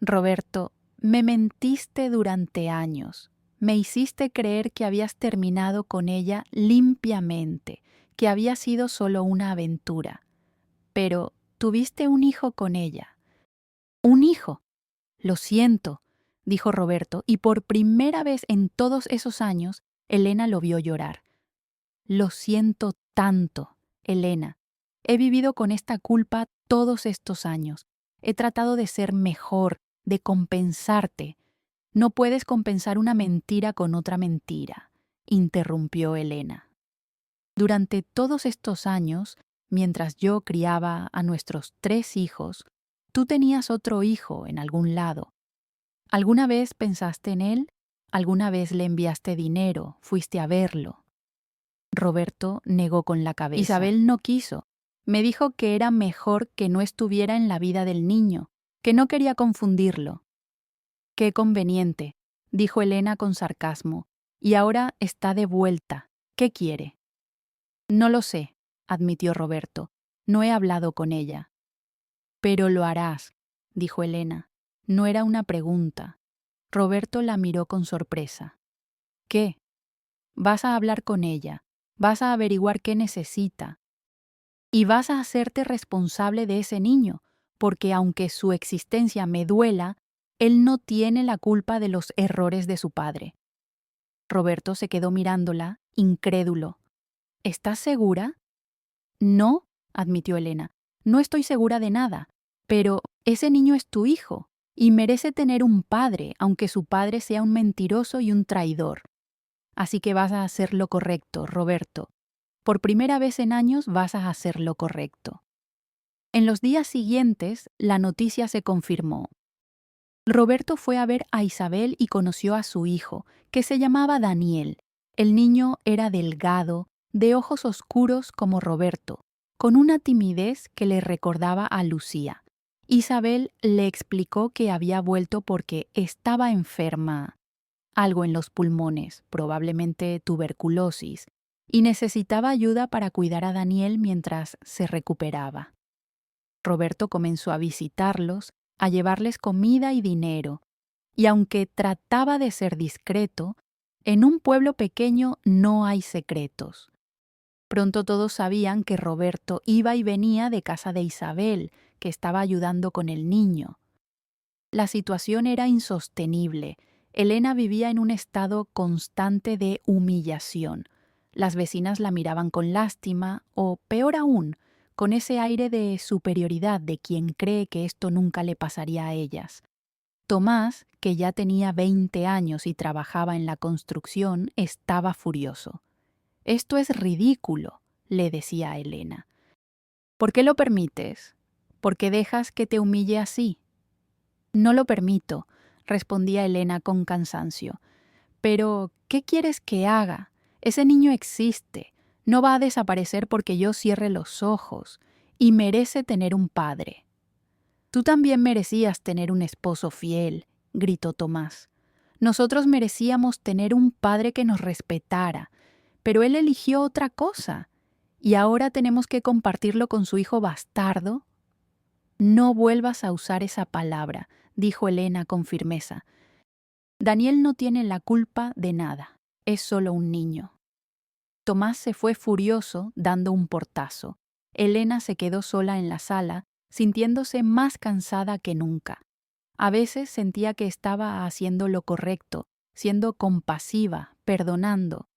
Roberto, me mentiste durante años. Me hiciste creer que habías terminado con ella limpiamente, que había sido solo una aventura. Pero tuviste un hijo con ella. ¿Un hijo? Lo siento, dijo Roberto, y por primera vez en todos esos años, Elena lo vio llorar. Lo siento tanto, Elena. He vivido con esta culpa todos estos años. He tratado de ser mejor, de compensarte. No puedes compensar una mentira con otra mentira, interrumpió Elena. Durante todos estos años, mientras yo criaba a nuestros 3 hijos, tú tenías otro hijo en algún lado. ¿Alguna vez pensaste en él? ¿Alguna vez le enviaste dinero? ¿Fuiste a verlo? Roberto negó con la cabeza. Isabel no quiso. Me dijo que era mejor que no estuviera en la vida del niño, que no quería confundirlo. Qué conveniente, dijo Elena con sarcasmo. Y ahora está de vuelta. ¿Qué quiere? No lo sé, admitió Roberto. No he hablado con ella. Pero lo harás, dijo Elena. No era una pregunta. Roberto la miró con sorpresa. ¿Qué? Vas a hablar con ella. Vas a averiguar qué necesita. Y vas a hacerte responsable de ese niño, porque aunque su existencia me duela, él no tiene la culpa de los errores de su padre. Roberto se quedó mirándola, incrédulo. ¿Estás segura? No, admitió Elena. No estoy segura de nada, pero ese niño es tu hijo y merece tener un padre, aunque su padre sea un mentiroso y un traidor. Así que vas a hacer lo correcto, Roberto. Por primera vez en años vas a hacer lo correcto. En los días siguientes, la noticia se confirmó. Roberto fue a ver a Isabel y conoció a su hijo, que se llamaba Daniel. El niño era delgado, de ojos oscuros como Roberto, con una timidez que le recordaba a Lucía. Isabel le explicó que había vuelto porque estaba enferma, algo en los pulmones, probablemente tuberculosis, y necesitaba ayuda para cuidar a Daniel mientras se recuperaba. Roberto comenzó a visitarlos, a llevarles comida y dinero, y aunque trataba de ser discreto, en un pueblo pequeño no hay secretos. Pronto todos sabían que Roberto iba y venía de casa de Isabel, que estaba ayudando con el niño. La situación era insostenible. Elena vivía en un estado constante de humillación. Las vecinas la miraban con lástima o, peor aún, con ese aire de superioridad de quien cree que esto nunca le pasaría a ellas. Tomás, que ya tenía 20 años y trabajaba en la construcción, estaba furioso. «Esto es ridículo», le decía a Elena. «¿Por qué lo permites? ¿Por qué dejas que te humille así?» «No lo permito», respondía Elena con cansancio. «Pero, ¿qué quieres que haga? Ese niño existe. No va a desaparecer porque yo cierre los ojos. Y merece tener un padre». «Tú también merecías tener un esposo fiel», gritó Tomás. «Nosotros merecíamos tener un padre que nos respetara, pero él eligió otra cosa. ¿Y ahora tenemos que compartirlo con su hijo bastardo?» «No vuelvas a usar esa palabra», dijo Elena con firmeza. «Daniel no tiene la culpa de nada. Es solo un niño». Tomás se fue furioso, dando un portazo. Elena se quedó sola en la sala, sintiéndose más cansada que nunca. A veces sentía que estaba haciendo lo correcto, siendo compasiva, perdonando.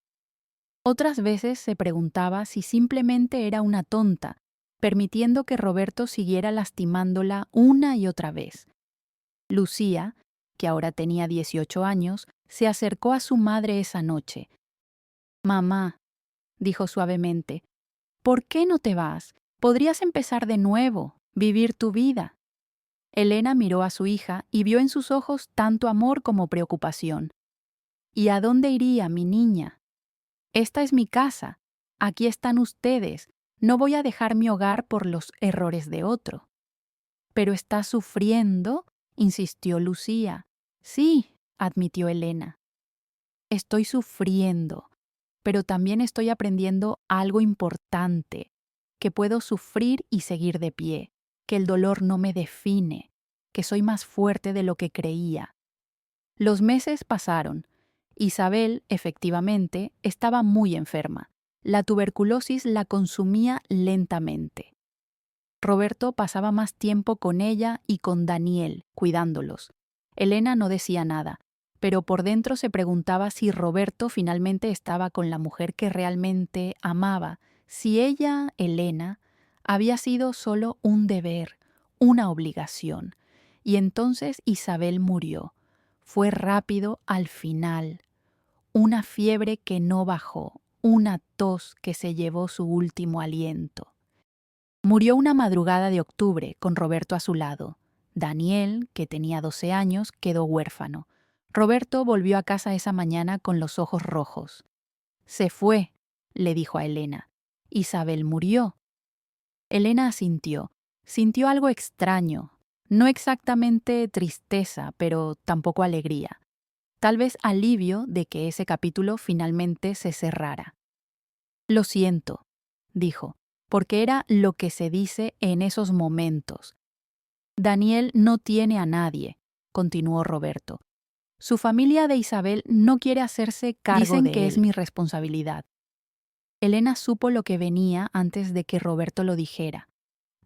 Otras veces se preguntaba si simplemente era una tonta, permitiendo que Roberto siguiera lastimándola una y otra vez. Lucía, que ahora tenía 18 años, se acercó a su madre esa noche. «Mamá», dijo suavemente, «¿por qué no te vas? Podrías empezar de nuevo, vivir tu vida». Elena miró a su hija y vio en sus ojos tanto amor como preocupación. «¿Y a dónde iría, mi niña? Esta es mi casa. Aquí están ustedes. No voy a dejar mi hogar por los errores de otro». «¿Pero estás sufriendo?», insistió Lucía. «Sí», admitió Elena. «Estoy sufriendo, pero también estoy aprendiendo algo importante, que puedo sufrir y seguir de pie, que el dolor no me define, que soy más fuerte de lo que creía». Los meses pasaron. Isabel, efectivamente, estaba muy enferma. La tuberculosis la consumía lentamente. Roberto pasaba más tiempo con ella y con Daniel, cuidándolos. Elena no decía nada, pero por dentro se preguntaba si Roberto finalmente estaba con la mujer que realmente amaba, si ella, Elena, había sido solo un deber, una obligación. Y entonces Isabel murió. Fue rápido al final. Una fiebre que no bajó, una tos que se llevó su último aliento. Murió una madrugada de octubre con Roberto a su lado. Daniel, que tenía 12 años, quedó huérfano. Roberto volvió a casa esa mañana con los ojos rojos. «Se fue», le dijo a Elena. «Isabel murió». Elena asintió. Sintió algo extraño. No exactamente tristeza, pero tampoco alegría. Tal vez alivio de que ese capítulo finalmente se cerrara. «Lo siento», dijo, porque era lo que se dice en esos momentos. «Daniel no tiene a nadie», continuó Roberto. «Su familia de Isabel no quiere hacerse cargo de él. Dicen que es mi responsabilidad». Elena supo lo que venía antes de que Roberto lo dijera.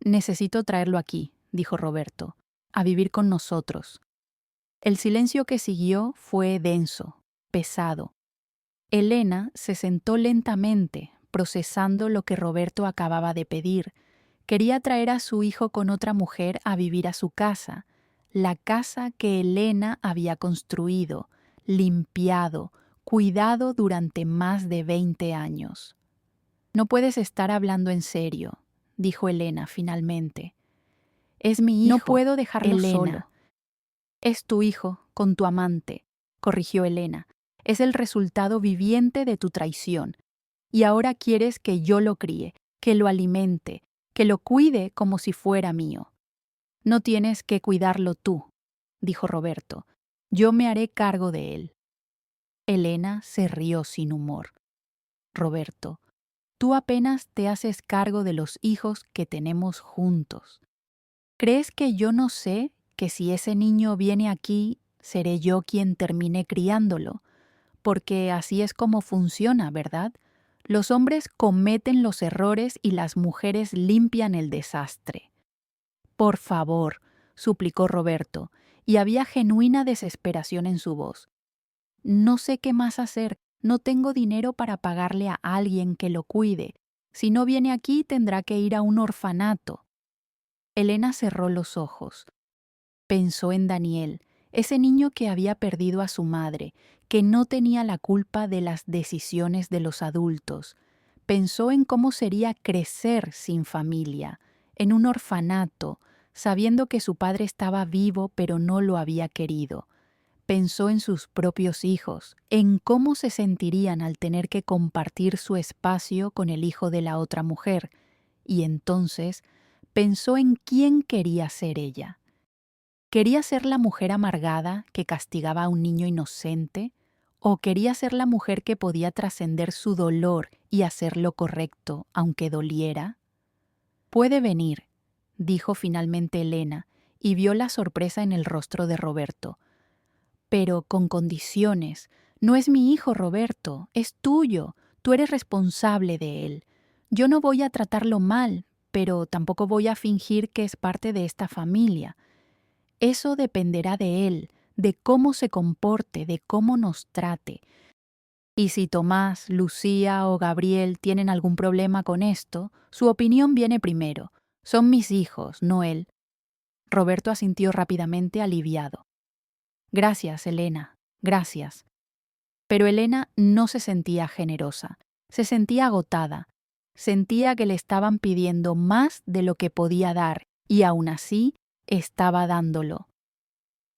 «Necesito traerlo aquí», dijo Roberto, «a vivir con nosotros». El silencio que siguió fue denso, pesado. Elena se sentó lentamente, procesando lo que Roberto acababa de pedir. Quería traer a su hijo con otra mujer a vivir a su casa, la casa que Elena había construido, limpiado, cuidado durante más de 20 años. «No puedes estar hablando en serio», dijo Elena finalmente. «Es mi hijo. No puedo dejarlo solo». «Es tu hijo, con tu amante», corrigió Elena. «Es el resultado viviente de tu traición. Y ahora quieres que yo lo críe, que lo alimente, que lo cuide como si fuera mío». «No tienes que cuidarlo tú», dijo Roberto. «Yo me haré cargo de él». Elena se rió sin humor. «Roberto, tú apenas te haces cargo de los hijos que tenemos juntos. ¿Crees que yo no sé que si ese niño viene aquí, seré yo quien termine criándolo? Porque así es como funciona, ¿verdad? Los hombres cometen los errores y las mujeres limpian el desastre». «Por favor», suplicó Roberto, y había genuina desesperación en su voz. «No sé qué más hacer. No tengo dinero para pagarle a alguien que lo cuide. Si no viene aquí, tendrá que ir a un orfanato». Elena cerró los ojos. Pensó en Daniel, ese niño que había perdido a su madre, que no tenía la culpa de las decisiones de los adultos. Pensó en cómo sería crecer sin familia, en un orfanato, sabiendo que su padre estaba vivo pero no lo había querido. Pensó en sus propios hijos, en cómo se sentirían al tener que compartir su espacio con el hijo de la otra mujer, y entonces pensó en quién quería ser ella. ¿Quería ser la mujer amargada que castigaba a un niño inocente? ¿O quería ser la mujer que podía trascender su dolor y hacer lo correcto, aunque doliera? «Puede venir», dijo finalmente Elena, y vio la sorpresa en el rostro de Roberto. «Pero con condiciones. No es mi hijo, Roberto, es tuyo. Tú eres responsable de él. Yo no voy a tratarlo mal, pero tampoco voy a fingir que es parte de esta familia». Eso dependerá de él, de cómo se comporte, de cómo nos trate. Y si Tomás, Lucía o Gabriel tienen algún problema con esto, su opinión viene primero. Son mis hijos, no él. Roberto asintió rápidamente, aliviado. Gracias, Elena, gracias. Pero Elena no se sentía generosa, se sentía agotada, sentía que le estaban pidiendo más de lo que podía dar y aún así estaba dándolo.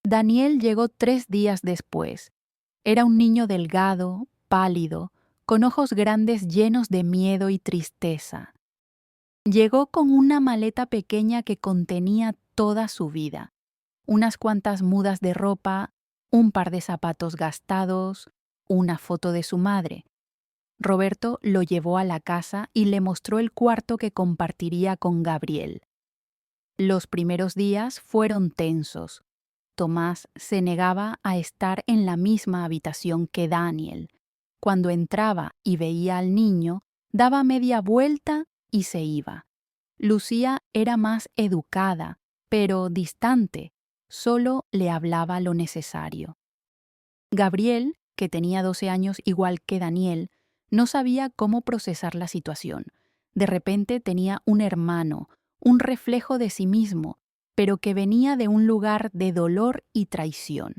Daniel llegó 3 días después. Era un niño delgado, pálido, con ojos grandes llenos de miedo y tristeza. Llegó con una maleta pequeña que contenía toda su vida, unas cuantas mudas de ropa, un par de zapatos gastados, una foto de su madre. Roberto lo llevó a la casa y le mostró el cuarto que compartiría con Gabriel. Los primeros días fueron tensos. Tomás se negaba a estar en la misma habitación que Daniel. Cuando entraba y veía al niño, daba media vuelta y se iba. Lucía era más educada, pero distante, solo le hablaba lo necesario. Gabriel, que tenía 12 años igual que Daniel, no sabía cómo procesar la situación. De repente tenía un hermano, un reflejo de sí mismo, pero que venía de un lugar de dolor y traición.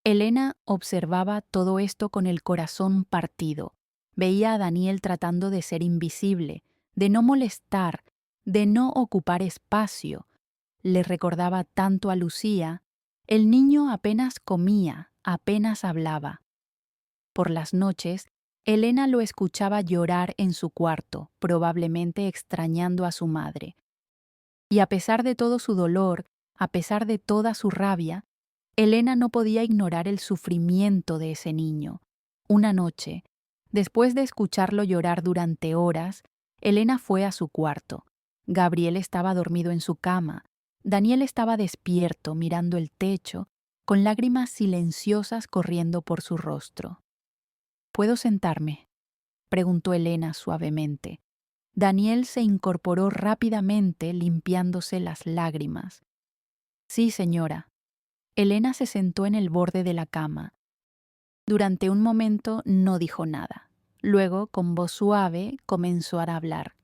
Elena observaba todo esto con el corazón partido. Veía a Daniel tratando de ser invisible, de no molestar, de no ocupar espacio. Le recordaba tanto a Lucía. El niño apenas comía, apenas hablaba. Por las noches, Elena lo escuchaba llorar en su cuarto, probablemente extrañando a su madre. Y a pesar de todo su dolor, a pesar de toda su rabia, Elena no podía ignorar el sufrimiento de ese niño. Una noche, después de escucharlo llorar durante horas, Elena fue a su cuarto. Gabriel estaba dormido en su cama. Daniel estaba despierto, mirando el techo, con lágrimas silenciosas corriendo por su rostro. ¿Puedo sentarme?, preguntó Elena suavemente. Daniel se incorporó rápidamente, limpiándose las lágrimas. Sí, señora. Elena se sentó en el borde de la cama. Durante un momento no dijo nada. Luego, con voz suave, comenzó a hablar.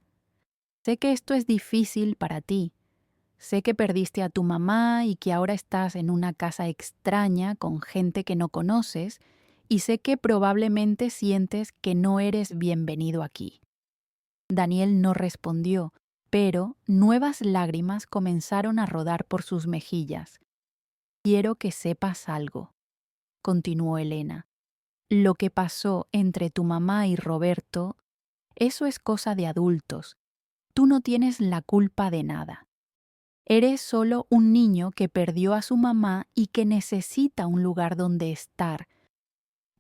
Sé que esto es difícil para ti. Sé que perdiste a tu mamá y que ahora estás en una casa extraña con gente que no conoces, y sé que probablemente sientes que no eres bienvenido aquí. Daniel no respondió, pero nuevas lágrimas comenzaron a rodar por sus mejillas. Quiero que sepas algo, continuó Elena. Lo que pasó entre tu mamá y Roberto, eso es cosa de adultos. Tú no tienes la culpa de nada. Eres solo un niño que perdió a su mamá y que necesita un lugar donde estar.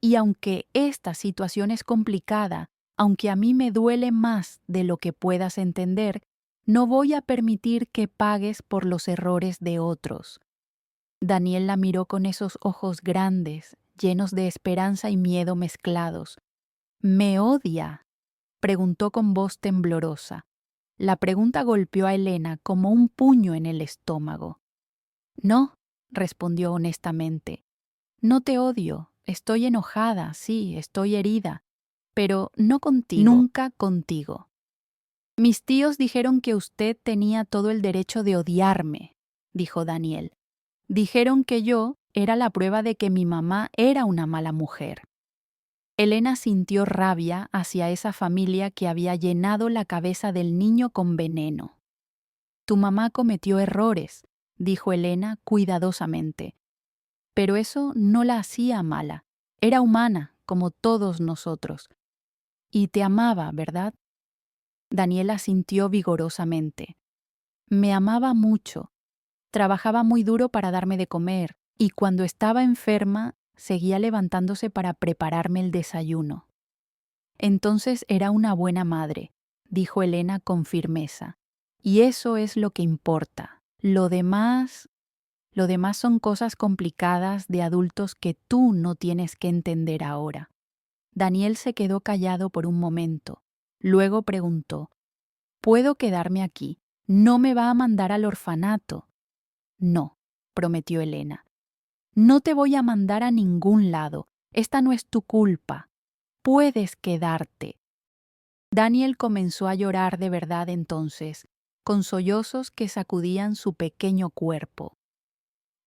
Y aunque esta situación es complicada, aunque a mí me duele más de lo que puedas entender, no voy a permitir que pagues por los errores de otros. Daniel la miró con esos ojos grandes, llenos de esperanza y miedo mezclados. ¿Me odia?, preguntó con voz temblorosa. La pregunta golpeó a Elena como un puño en el estómago. No, respondió honestamente. No te odio. Estoy enojada, sí, estoy herida. Pero no contigo. Nunca contigo. Mis tíos dijeron que usted tenía todo el derecho de odiarme, dijo Daniel. Dijeron que yo era la prueba de que mi mamá era una mala mujer. Elena sintió rabia hacia esa familia que había llenado la cabeza del niño con veneno. Tu mamá cometió errores, dijo Elena cuidadosamente. Pero eso no la hacía mala. Era humana, como todos nosotros. Y te amaba, ¿verdad? Daniela asintió vigorosamente. Me amaba mucho. Trabajaba muy duro para darme de comer, y cuando estaba enferma, seguía levantándose para prepararme el desayuno. Entonces era una buena madre, dijo Elena con firmeza. Y eso es lo que importa. Lo demás son cosas complicadas de adultos que tú no tienes que entender ahora. Daniel se quedó callado por un momento. Luego preguntó, ¿puedo quedarme aquí? ¿No me va a mandar al orfanato? No, prometió Elena. No te voy a mandar a ningún lado. Esta no es tu culpa. Puedes quedarte. Daniel comenzó a llorar de verdad entonces, con sollozos que sacudían su pequeño cuerpo.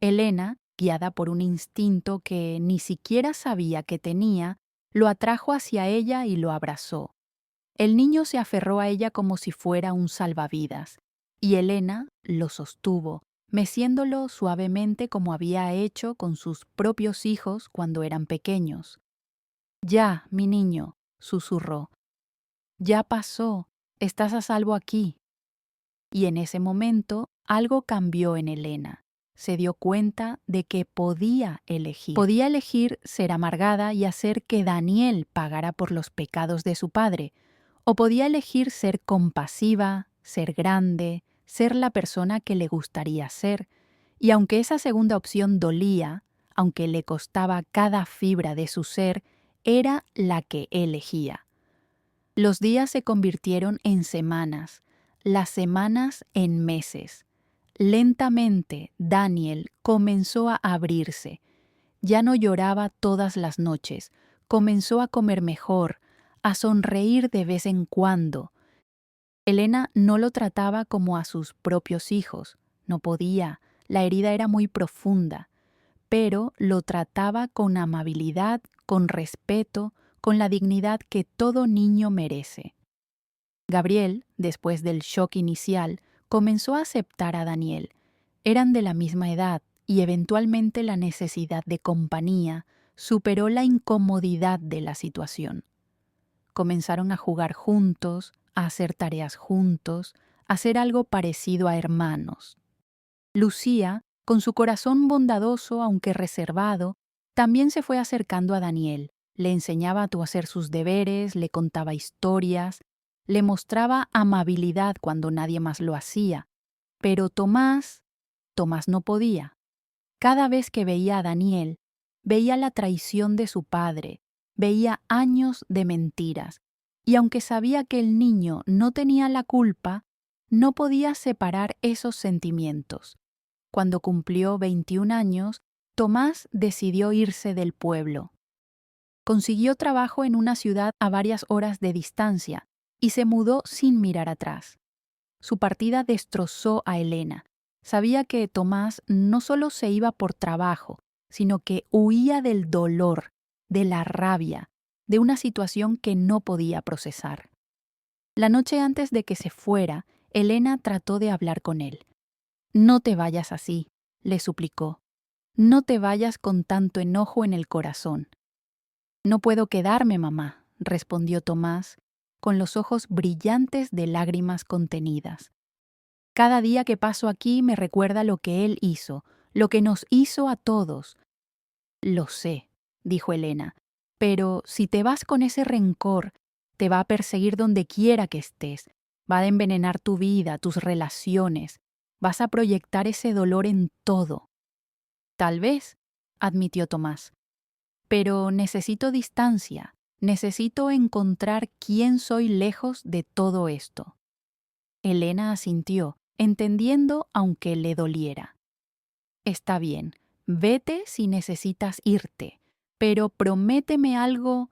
Elena, guiada por un instinto que ni siquiera sabía que tenía, lo atrajo hacia ella y lo abrazó. El niño se aferró a ella como si fuera un salvavidas, y Elena lo sostuvo, meciéndolo suavemente como había hecho con sus propios hijos cuando eran pequeños. «Ya, mi niño», susurró. «Ya pasó, estás a salvo aquí». Y en ese momento algo cambió en Elena. Se dio cuenta de que podía elegir. Podía elegir ser amargada y hacer que Daniel pagara por los pecados de su padre, o podía elegir ser compasiva, ser grande, ser la persona que le gustaría ser, y aunque esa segunda opción dolía, aunque le costaba cada fibra de su ser, era la que elegía. Los días se convirtieron en semanas, las semanas en meses. Lentamente, Daniel comenzó a abrirse. Ya no lloraba todas las noches, comenzó a comer mejor, a sonreír de vez en cuando. Elena no lo trataba como a sus propios hijos, no podía, la herida era muy profunda, pero lo trataba con amabilidad, con respeto, con la dignidad que todo niño merece. Gabriel, después del shock inicial, comenzó a aceptar a Daniel. Eran de la misma edad y eventualmente la necesidad de compañía superó la incomodidad de la situación. Comenzaron a jugar juntos, a hacer tareas juntos, a hacer algo parecido a hermanos. Lucía, con su corazón bondadoso aunque reservado, también se fue acercando a Daniel. Le enseñaba a hacer sus deberes, le contaba historias, le mostraba amabilidad cuando nadie más lo hacía. Pero Tomás no podía. Cada vez que veía a Daniel, veía la traición de su padre, veía años de mentiras, y aunque sabía que el niño no tenía la culpa, no podía separar esos sentimientos. Cuando cumplió 21 años, Tomás decidió irse del pueblo. Consiguió trabajo en una ciudad a varias horas de distancia y se mudó sin mirar atrás. Su partida destrozó a Elena. Sabía que Tomás no solo se iba por trabajo, sino que huía del dolor, de la rabia, de una situación que no podía procesar. La noche antes de que se fuera, Elena trató de hablar con él. «No te vayas así», le suplicó. «No te vayas con tanto enojo en el corazón». «No puedo quedarme, mamá», respondió Tomás, con los ojos brillantes de lágrimas contenidas. «Cada día que paso aquí me recuerda lo que él hizo, lo que nos hizo a todos». «Lo sé», dijo Elena, «pero si te vas con ese rencor, te va a perseguir donde quiera que estés, va a envenenar tu vida, tus relaciones, vas a proyectar ese dolor en todo». «Tal vez», admitió Tomás, «pero necesito distancia, necesito encontrar quién soy lejos de todo esto». Elena asintió, entendiendo aunque le doliera. «Está bien, vete si necesitas irte, pero prométeme algo».